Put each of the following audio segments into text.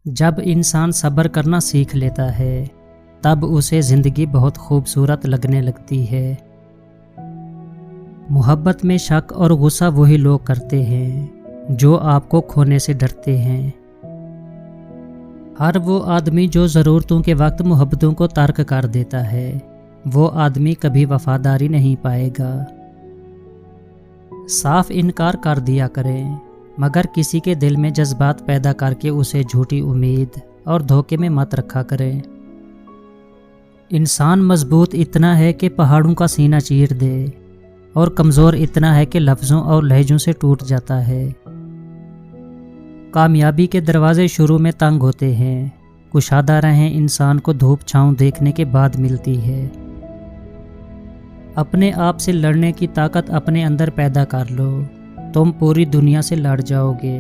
جب انسان صبر کرنا سیکھ لیتا ہے تب اسے زندگی بہت خوبصورت لگنے لگتی ہے۔ محبت میں شک اور غصہ وہی لوگ کرتے ہیں جو آپ کو کھونے سے ڈرتے ہیں۔ ہر وہ آدمی جو ضرورتوں کے وقت محبتوں کو ترک کر دیتا ہے وہ آدمی کبھی وفاداری نہیں پائے گا۔ صاف انکار کر دیا کریں مگر کسی کے دل میں جذبات پیدا کر کے اسے جھوٹی امید اور دھوکے میں مت رکھا کریں۔ انسان مضبوط اتنا ہے کہ پہاڑوں کا سینہ چیر دے اور کمزور اتنا ہے کہ لفظوں اور لہجوں سے ٹوٹ جاتا ہے۔ کامیابی کے دروازے شروع میں تنگ ہوتے ہیں، کشادہ راہیں انسان کو دھوپ چھاؤں دیکھنے کے بعد ملتی ہے۔ اپنے آپ سے لڑنے کی طاقت اپنے اندر پیدا کر لو، تم پوری دنیا سے لڑ جاؤ گے۔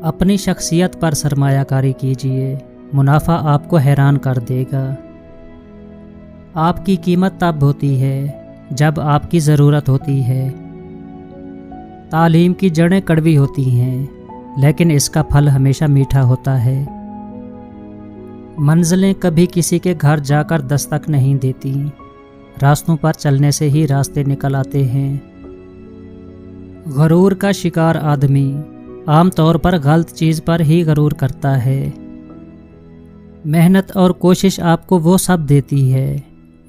اپنی شخصیت پر سرمایہ کاری کیجیے، منافع آپ کو حیران کر دے گا۔ آپ کی قیمت تب ہوتی ہے جب آپ کی ضرورت ہوتی ہے۔ تعلیم کی جڑیں کڑوی ہوتی ہیں لیکن اس کا پھل ہمیشہ میٹھا ہوتا ہے۔ منزلیں کبھی کسی کے گھر جا کر دستک نہیں دیتی، راستوں پر چلنے سے ہی راستے نکل آتے ہیں۔ غرور کا شکار آدمی عام طور پر غلط چیز پر ہی غرور کرتا ہے۔ محنت اور کوشش آپ کو وہ سب دیتی ہے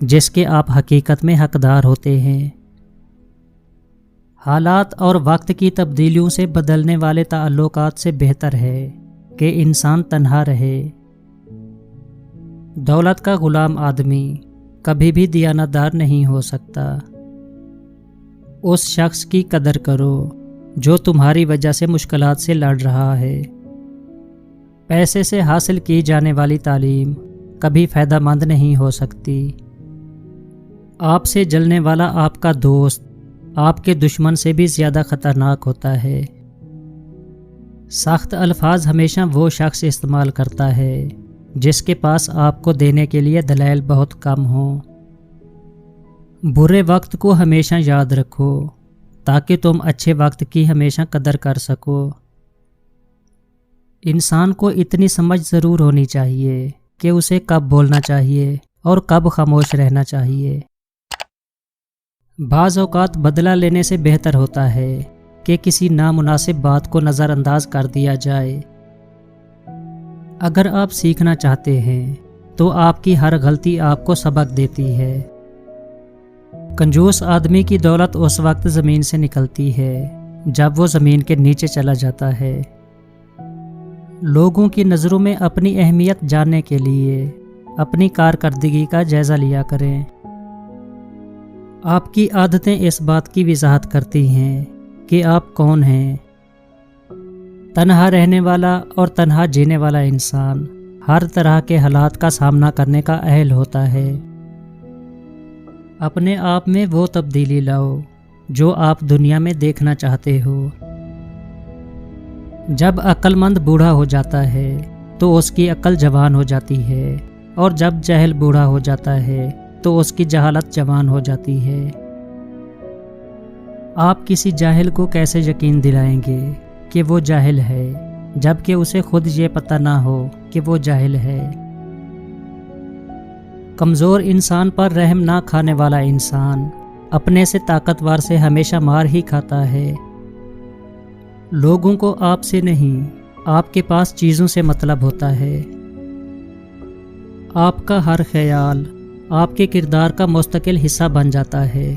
جس کے آپ حقیقت میں حقدار ہوتے ہیں۔ حالات اور وقت کی تبدیلیوں سے بدلنے والے تعلقات سے بہتر ہے کہ انسان تنہا رہے۔ دولت کا غلام آدمی کبھی بھی دیانتدار نہیں ہو سکتا۔ اس شخص کی قدر کرو جو تمہاری وجہ سے مشکلات سے لڑ رہا ہے۔ پیسے سے حاصل کی جانے والی تعلیم کبھی فائدہ مند نہیں ہو سکتی۔ آپ سے جلنے والا آپ کا دوست آپ کے دشمن سے بھی زیادہ خطرناک ہوتا ہے۔ سخت الفاظ ہمیشہ وہ شخص استعمال کرتا ہے جس کے پاس آپ کو دینے کے لیے دلائل بہت کم ہوں۔ برے وقت کو ہمیشہ یاد رکھو تاکہ تم اچھے وقت کی ہمیشہ قدر کر سکو۔ انسان کو اتنی سمجھ ضرور ہونی چاہیے کہ اسے کب بولنا چاہیے اور کب خاموش رہنا چاہیے۔ بعض اوقات بدلہ لینے سے بہتر ہوتا ہے کہ کسی نامناسب بات کو نظر انداز کر دیا جائے۔ اگر آپ سیکھنا چاہتے ہیں تو آپ کی ہر غلطی آپ کو سبق دیتی ہے۔ کنجوس آدمی کی دولت اس وقت زمین سے نکلتی ہے جب وہ زمین کے نیچے چلا جاتا ہے۔ لوگوں کی نظروں میں اپنی اہمیت جاننے کے لیے اپنی کارکردگی کا جائزہ لیا کریں۔ آپ کی عادتیں اس بات کی وضاحت کرتی ہیں کہ آپ کون ہیں۔ تنہا رہنے والا اور تنہا جینے والا انسان ہر طرح کے حالات کا سامنا کرنے کا اہل ہوتا ہے۔ اپنے آپ میں وہ تبدیلی لاؤ جو آپ دنیا میں دیکھنا چاہتے ہو۔ جب عقل مند بوڑھا ہو جاتا ہے تو اس کی عقل جوان ہو جاتی ہے، اور جب جاہل بوڑھا ہو جاتا ہے تو اس کی جہالت جوان ہو جاتی ہے۔ آپ کسی جاہل کو کیسے یقین دلائیں گے کہ وہ جاہل ہے جبکہ اسے خود یہ پتہ نہ ہو کہ وہ جاہل ہے۔ کمزور انسان پر رحم نہ کھانے والا انسان اپنے سے طاقتور سے ہمیشہ مار ہی کھاتا ہے۔ لوگوں کو آپ سے نہیں، آپ کے پاس چیزوں سے مطلب ہوتا ہے۔ آپ کا ہر خیال آپ کے کردار کا مستقل حصہ بن جاتا ہے۔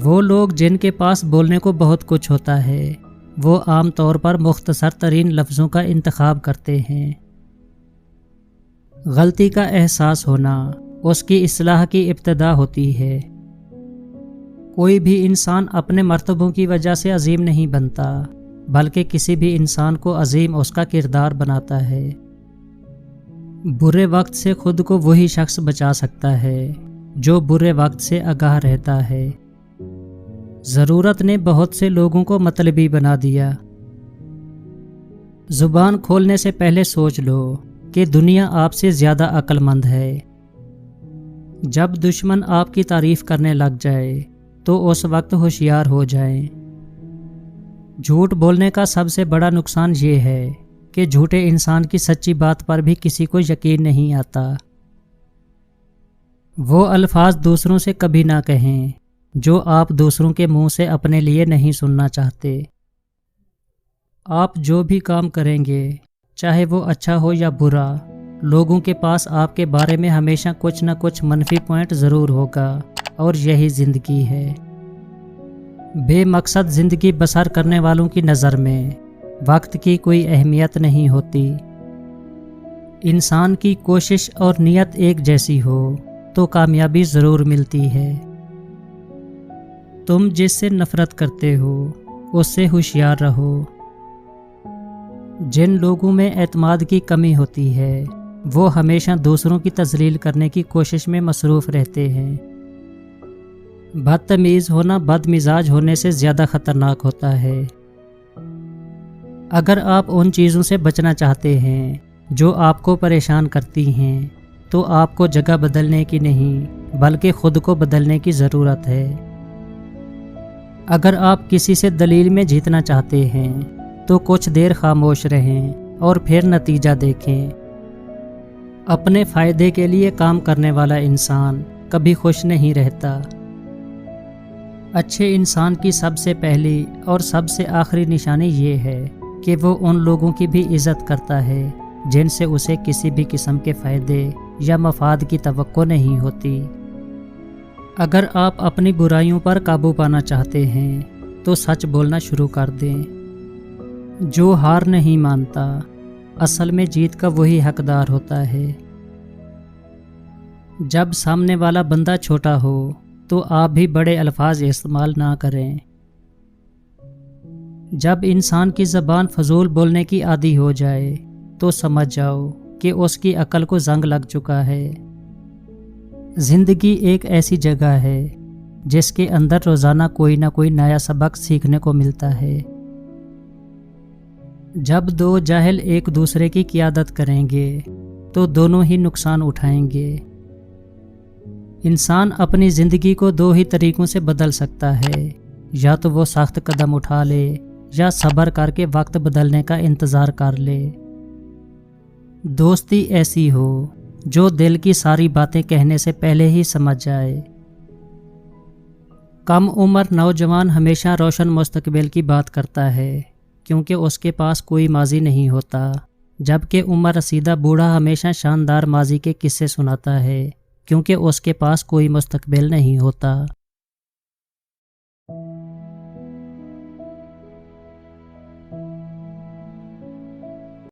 وہ لوگ جن کے پاس بولنے کو بہت کچھ ہوتا ہے وہ عام طور پر مختصر ترین لفظوں کا انتخاب کرتے ہیں۔ غلطی کا احساس ہونا اس کی اصلاح کی ابتدا ہوتی ہے۔ کوئی بھی انسان اپنے مرتبوں کی وجہ سے عظیم نہیں بنتا بلکہ کسی بھی انسان کو عظیم اس کا کردار بناتا ہے۔ برے وقت سے خود کو وہی شخص بچا سکتا ہے جو برے وقت سے آگاہ رہتا ہے۔ ضرورت نے بہت سے لوگوں کو مطلبی بنا دیا۔ زبان کھولنے سے پہلے سوچ لو کہ دنیا آپ سے زیادہ عقل مند ہے۔ جب دشمن آپ کی تعریف کرنے لگ جائے تو اس وقت ہوشیار ہو جائیں۔ جھوٹ بولنے کا سب سے بڑا نقصان یہ ہے کہ جھوٹے انسان کی سچی بات پر بھی کسی کو یقین نہیں آتا۔ وہ الفاظ دوسروں سے کبھی نہ کہیں جو آپ دوسروں کے منہ سے اپنے لیے نہیں سننا چاہتے۔ آپ جو بھی کام کریں گے، چاہے وہ اچھا ہو یا برا، لوگوں کے پاس آپ کے بارے میں ہمیشہ کچھ نہ کچھ منفی پوائنٹ ضرور ہوگا، اور یہی زندگی ہے۔ بے مقصد زندگی بسر کرنے والوں کی نظر میں وقت کی کوئی اہمیت نہیں ہوتی۔ انسان کی کوشش اور نیت ایک جیسی ہو تو کامیابی ضرور ملتی ہے۔ تم جس سے نفرت کرتے ہو اس سے ہوشیار رہو۔ جن لوگوں میں اعتماد کی کمی ہوتی ہے وہ ہمیشہ دوسروں کی تذلیل کرنے کی کوشش میں مصروف رہتے ہیں۔ بدتمیز ہونا بد مزاج ہونے سے زیادہ خطرناک ہوتا ہے۔ اگر آپ ان چیزوں سے بچنا چاہتے ہیں جو آپ کو پریشان کرتی ہیں تو آپ کو جگہ بدلنے کی نہیں بلکہ خود کو بدلنے کی ضرورت ہے۔ اگر آپ کسی سے دلیل میں جیتنا چاہتے ہیں تو کچھ دیر خاموش رہیں اور پھر نتیجہ دیکھیں۔ اپنے فائدے کے لیے کام کرنے والا انسان کبھی خوش نہیں رہتا۔ اچھے انسان کی سب سے پہلی اور سب سے آخری نشانی یہ ہے کہ وہ ان لوگوں کی بھی عزت کرتا ہے جن سے اسے کسی بھی قسم کے فائدے یا مفاد کی توقع نہیں ہوتی۔ اگر آپ اپنی برائیوں پر قابو پانا چاہتے ہیں تو سچ بولنا شروع کر دیں۔ جو ہار نہیں مانتا اصل میں جیت کا وہی حقدار ہوتا ہے۔ جب سامنے والا بندہ چھوٹا ہو تو آپ بھی بڑے الفاظ استعمال نہ کریں۔ جب انسان کی زبان فضول بولنے کی عادی ہو جائے تو سمجھ جاؤ کہ اس کی عقل کو زنگ لگ چکا ہے۔ زندگی ایک ایسی جگہ ہے جس کے اندر روزانہ کوئی نہ کوئی نیا سبق سیکھنے کو ملتا ہے۔ جب دو جاہل ایک دوسرے کی قیادت کریں گے تو دونوں ہی نقصان اٹھائیں گے۔ انسان اپنی زندگی کو دو ہی طریقوں سے بدل سکتا ہے، یا تو وہ سخت قدم اٹھا لے یا صبر کر کے وقت بدلنے کا انتظار کر لے۔ دوستی ایسی ہو جو دل کی ساری باتیں کہنے سے پہلے ہی سمجھ جائے۔ کم عمر نوجوان ہمیشہ روشن مستقبل کی بات کرتا ہے کیونکہ اس کے پاس کوئی ماضی نہیں ہوتا، جبکہ عمر رسیدہ بوڑھا ہمیشہ شاندار ماضی کے قصے سناتا ہے کیونکہ اس کے پاس کوئی مستقبل نہیں ہوتا۔